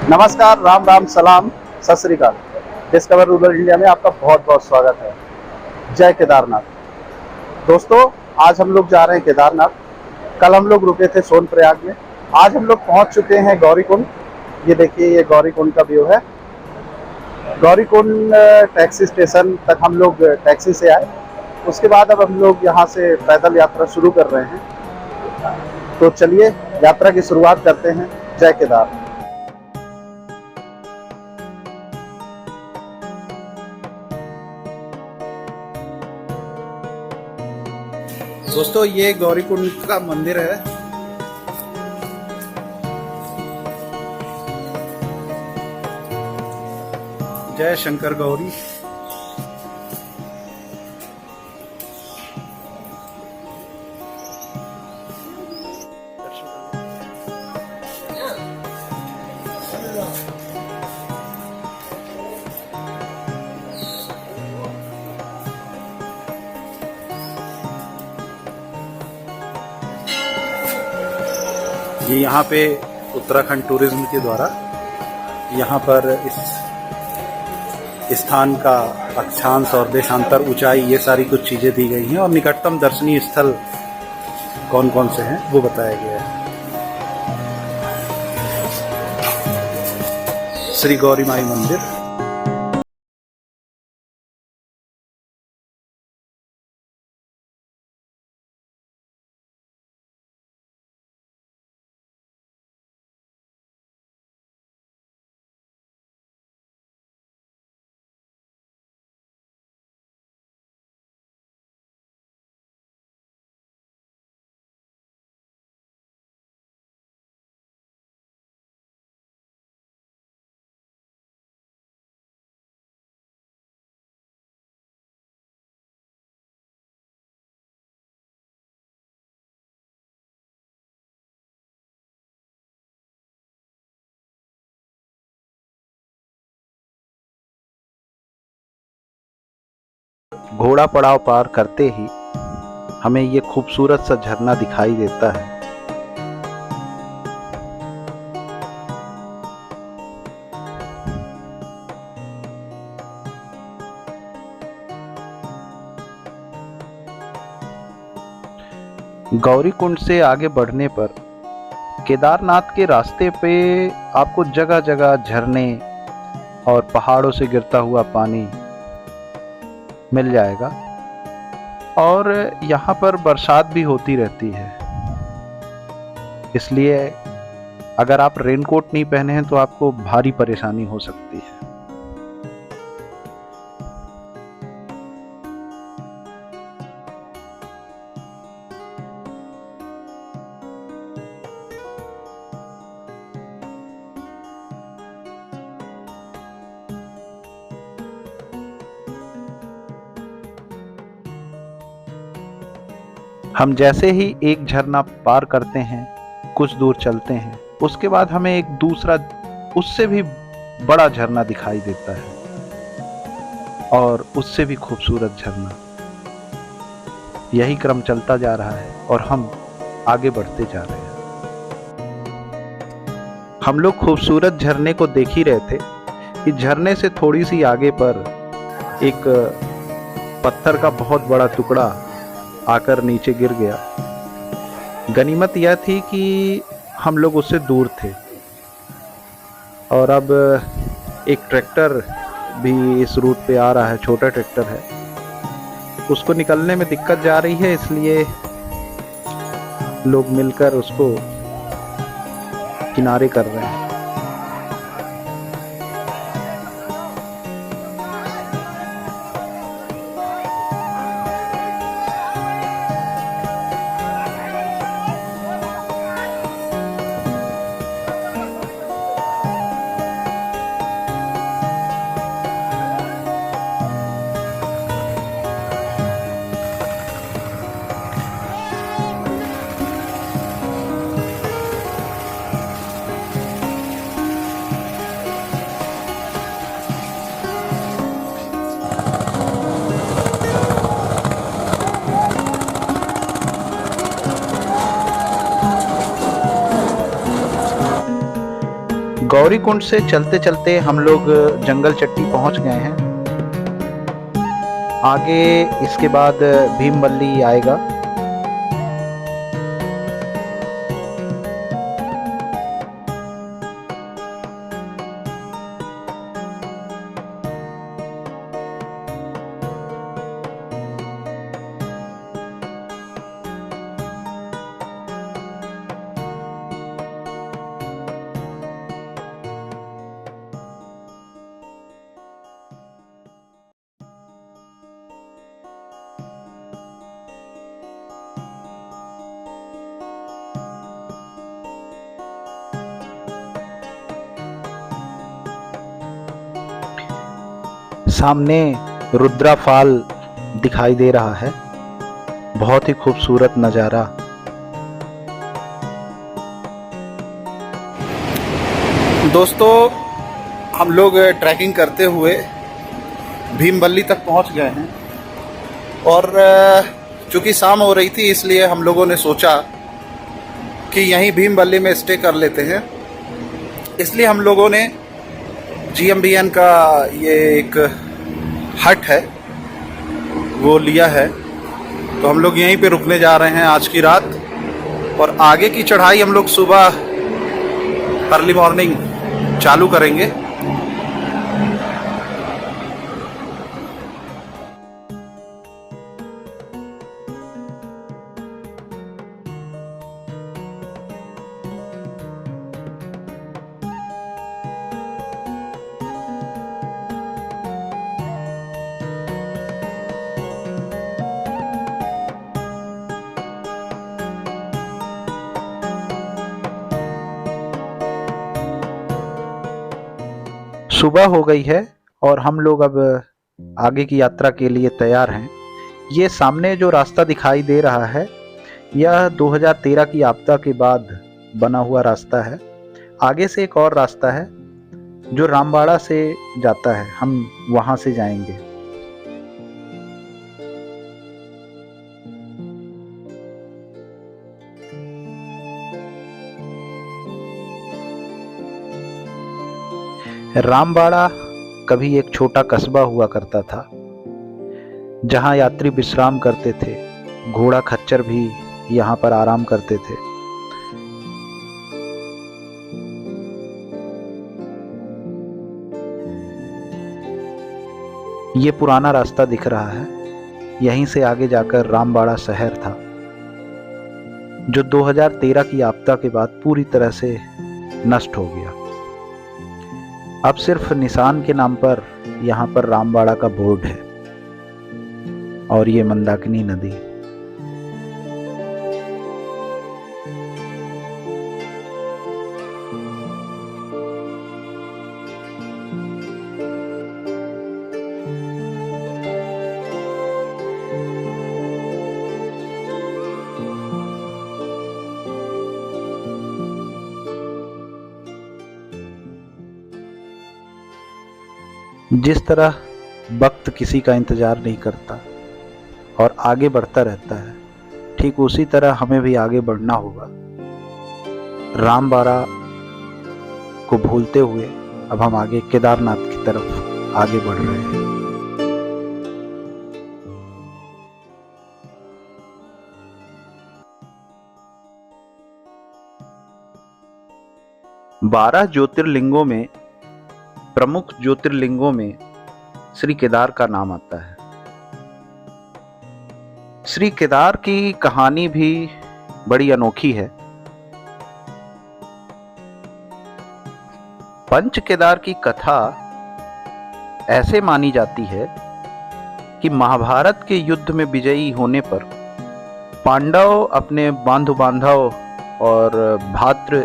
नमस्कार, राम राम, सलाम, सत श्री अकाल। डिस्कवर रूरल इंडिया में आपका बहुत बहुत स्वागत है। जय केदारनाथ। दोस्तों, आज हम लोग जा रहे हैं केदारनाथ। कल हम लोग रुके थे सोनप्रयाग में। आज हम लोग पहुंच चुके हैं गौरीकुंड। ये देखिए, ये गौरीकुंड का व्यू है। गौरीकुंड टैक्सी स्टेशन तक हम लोग टैक्सी से आए। उसके बाद अब हम लोग यहाँ से पैदल यात्रा शुरू कर रहे हैं। तो चलिए यात्रा की शुरुआत करते हैं। जय केदार। दोस्तों, ये गौरीकुंड का मंदिर है। जय शंकर गौरी। ये यहाँ पे उत्तराखंड टूरिज्म के द्वारा यहाँ पर इस स्थान का अक्षांश और देशांतर, ऊंचाई, ये सारी कुछ चीजें दी गई हैं और निकटतम दर्शनीय स्थल कौन कौन से हैं वो बताया गया है। श्री गौरी माई मंदिर। घोड़ा पड़ाव पार करते ही हमें ये खूबसूरत सा झरना दिखाई देता है। गौरीकुंड से आगे बढ़ने पर केदारनाथ के रास्ते पे आपको जगह जगह झरने और पहाड़ों से गिरता हुआ पानी मिल जाएगा और यहाँ पर बरसात भी होती रहती है। इसलिए अगर आप रेनकोट नहीं पहने हैं तो आपको भारी परेशानी हो सकती है। हम जैसे ही एक झरना पार करते हैं, कुछ दूर चलते हैं, उसके बाद हमें एक दूसरा, उससे भी बड़ा झरना दिखाई देता है और उससे भी खूबसूरत झरना। यही क्रम चलता जा रहा है और हम आगे बढ़ते जा रहे हैं। हम लोग खूबसूरत झरने को देख ही रहे थे कि झरने से थोड़ी सी आगे पर एक पत्थर का बहुत बड़ा टुकड़ा आकर नीचे गिर गया। गनीमत यह थी कि हम लोग उससे दूर थे और अब एक ट्रैक्टर भी इस रूट पे आ रहा है, छोटा ट्रैक्टर है, उसको निकलने में दिक्कत जा रही है, इसलिए लोग मिलकर उसको किनारे कर रहे हैं। गौरीकुंड से चलते चलते हम लोग जंगल चट्टी पहुंच गए हैं। आगे इसके बाद भीमवल्ली आएगा। सामने रुद्रा फॉल दिखाई दे रहा है, बहुत ही खूबसूरत नज़ारा। दोस्तों, हम लोग ट्रैकिंग करते हुए भीमवल्ली तक पहुंच गए हैं और चूँकि शाम हो रही थी इसलिए हम लोगों ने सोचा कि यहीं भीमवल्ली में स्टे कर लेते हैं। इसलिए हम लोगों ने GMBN का ये एक हट है वो लिया है, तो हम लोग यहीं पे रुकने जा रहे हैं आज की रात। और आगे की चढ़ाई हम लोग सुबह अर्ली मॉर्निंग चालू करेंगे। सुबह हो गई है और हम लोग अब आगे की यात्रा के लिए तैयार हैं। ये सामने जो रास्ता दिखाई दे रहा है यह 2013 की आपदा के बाद बना हुआ रास्ता है। आगे से एक और रास्ता है जो रामबाड़ा से जाता है, हम वहां से जाएंगे। रामबाड़ा कभी एक छोटा कस्बा हुआ करता था जहां यात्री विश्राम करते थे। घोड़ा खच्चर भी यहां पर आराम करते थे। ये पुराना रास्ता दिख रहा है, यहीं से आगे जाकर रामबाड़ा शहर था जो 2013 की आपदा के बाद पूरी तरह से नष्ट हो गया। अब सिर्फ निशान के नाम पर यहाँ पर रामबाड़ा का बोर्ड है और ये मंदाकिनी नदी। जिस तरह वक्त किसी का इंतजार नहीं करता और आगे बढ़ता रहता है, ठीक उसी तरह हमें भी आगे बढ़ना होगा। रामबाड़ा को भूलते हुए अब हम आगे केदारनाथ की तरफ आगे बढ़ रहे हैं। बारह ज्योतिर्लिंगों में प्रमुख ज्योतिर्लिंगों में श्री केदार का नाम आता है। श्री केदार की कहानी भी बड़ी अनोखी है। पंच केदार की कथा ऐसे मानी जाती है कि महाभारत के युद्ध में विजयी होने पर पांडव अपने बांधु बांधव और भातृ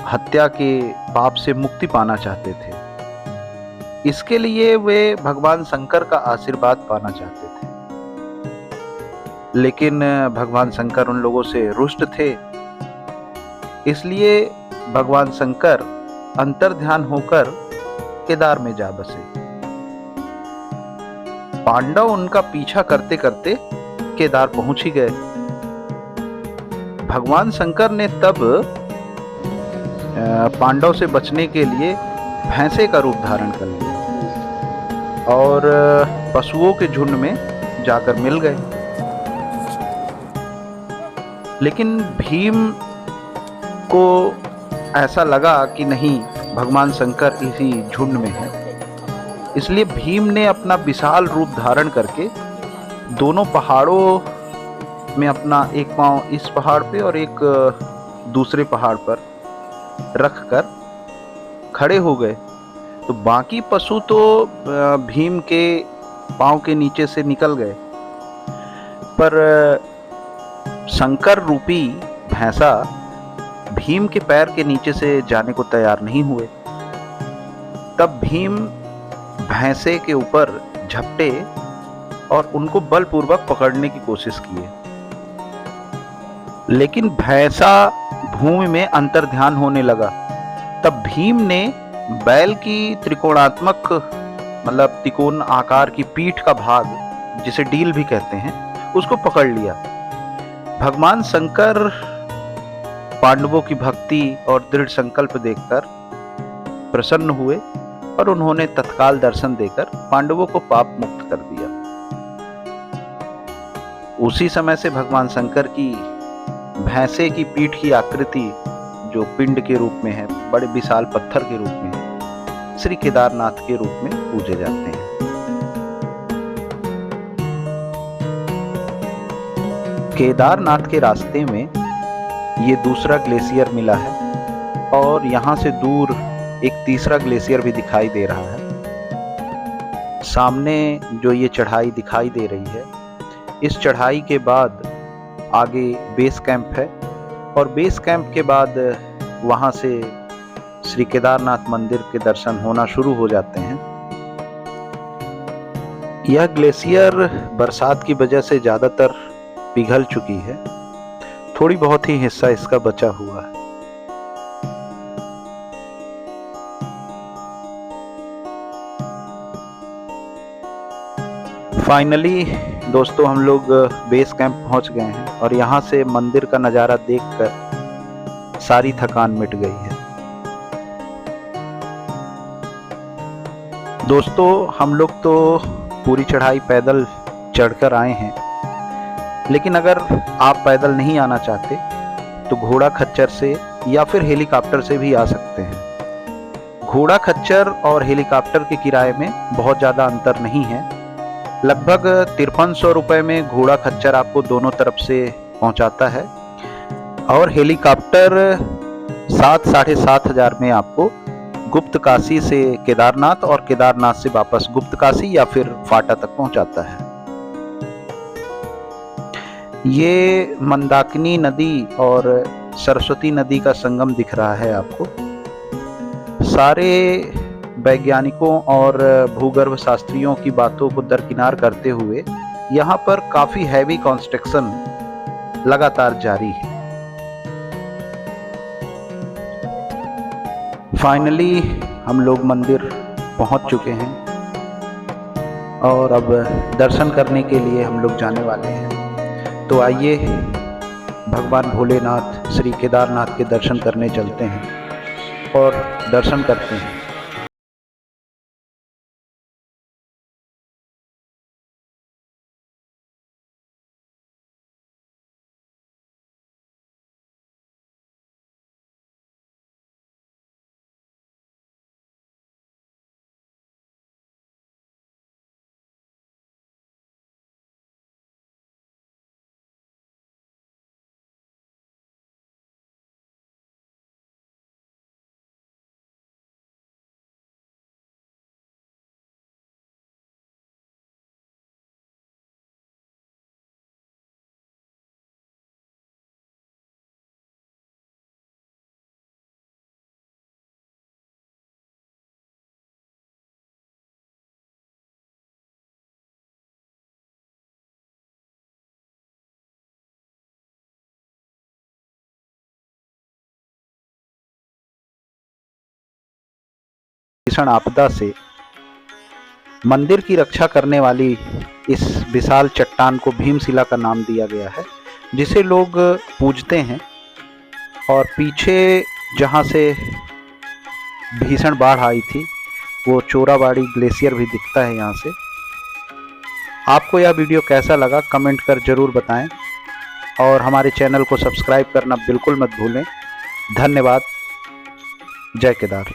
हत्या के पाप से मुक्ति पाना चाहते थे। इसके लिए वे भगवान शंकर का आशीर्वाद पाना चाहते थे, लेकिन भगवान शंकर उन लोगों से रुष्ट थे। इसलिए भगवान शंकर अंतर्ध्यान होकर केदार में जा बसे। पांडव उनका पीछा करते करते केदार पहुंच ही गए। भगवान शंकर ने तब पांडव से बचने के लिए भैंसे का रूप धारण कर लिया और पशुओं के झुंड में जाकर मिल गए। लेकिन भीम को ऐसा लगा कि नहीं, भगवान शंकर इसी झुंड में है, इसलिए भीम ने अपना विशाल रूप धारण करके दोनों पहाड़ों में अपना एक पांव इस पहाड़ पे और एक दूसरे पहाड़ पर रखकर खड़े हो गए। तो बाकी पशु तो भीम के पांव के नीचे से निकल गए, पर शंकर रूपी भैंसा भीम के पैर के नीचे से जाने को तैयार नहीं हुए। तब भीम भैंसे के ऊपर झपटे और उनको बलपूर्वक पकड़ने की कोशिश किए, लेकिन भैंसा भूमि में अंतर्ध्यान होने लगा। तब भीम ने बैल की त्रिकोणात्मक मतलब त्रिकोण आकार की पीठ का भाग, जिसे डील भी कहते हैं, उसको पकड़ लिया। भगवान शंकर पांडवों की भक्ति और दृढ़ संकल्प देखकर प्रसन्न हुए और उन्होंने तत्काल दर्शन देकर पांडवों को पाप मुक्त कर दिया। उसी समय से भगवान शंकर की भैंसे की पीठ की आकृति, जो पिंड के रूप में है, बड़े विशाल पत्थर के रूप में है, श्री केदारनाथ के रूप में पूजे जाते हैं। केदारनाथ के रास्ते में ये दूसरा ग्लेशियर मिला है और यहाँ से दूर एक तीसरा ग्लेशियर भी दिखाई दे रहा है। सामने जो ये चढ़ाई दिखाई दे रही है, इस चढ़ाई के बाद आगे बेस कैंप है और बेस कैंप के बाद वहाँ से श्री केदारनाथ मंदिर के दर्शन होना शुरू हो जाते हैं। यह ग्लेशियर बरसात की वजह से ज़्यादातर पिघल चुकी है, थोड़ी बहुत ही हिस्सा इसका बचा हुआ है। फाइनली दोस्तों हम लोग बेस कैंप पहुंच गए हैं और यहाँ से मंदिर का नज़ारा देखकर सारी थकान मिट गई है। दोस्तों हम लोग तो पूरी चढ़ाई पैदल चढ़कर आए हैं, लेकिन अगर आप पैदल नहीं आना चाहते तो घोड़ा खच्चर से या फिर हेलीकॉप्टर से भी आ सकते हैं। घोड़ा खच्चर और हेलीकॉप्टर के किराए में बहुत ज़्यादा अंतर नहीं है। लगभग 5300 रुपये में घोड़ा खच्चर आपको दोनों तरफ से पहुंचाता है और हेलीकॉप्टर 7-7,500 में आपको गुप्त काशी से केदारनाथ और केदारनाथ से वापस गुप्त काशी या फिर फाटा तक पहुंचाता है। ये मंदाकिनी नदी और सरस्वती नदी का संगम दिख रहा है आपको। सारे वैज्ञानिकों और भूगर्भ शास्त्रियों की बातों को दरकिनार करते हुए यहाँ पर काफी हैवी कंस्ट्रक्शन लगातार जारी है। फाइनली हम लोग मंदिर पहुँच चुके हैं और अब दर्शन करने के लिए हम लोग जाने वाले हैं। तो आइए भगवान भोलेनाथ श्री केदारनाथ के दर्शन करने चलते हैं और दर्शन करते हैं। भीषण आपदा से मंदिर की रक्षा करने वाली इस विशाल चट्टान को भीमशिला का नाम दिया गया है, जिसे लोग पूजते हैं। और पीछे जहाँ से भीषण बाढ़ आई थी। वो चोराबाड़ी ग्लेशियर भी दिखता है यहाँ से। आपको यह वीडियो कैसा लगा कमेंट कर ज़रूर बताएं और हमारे चैनल को सब्सक्राइब करना बिल्कुल मत भूलें। धन्यवाद। जय केदार।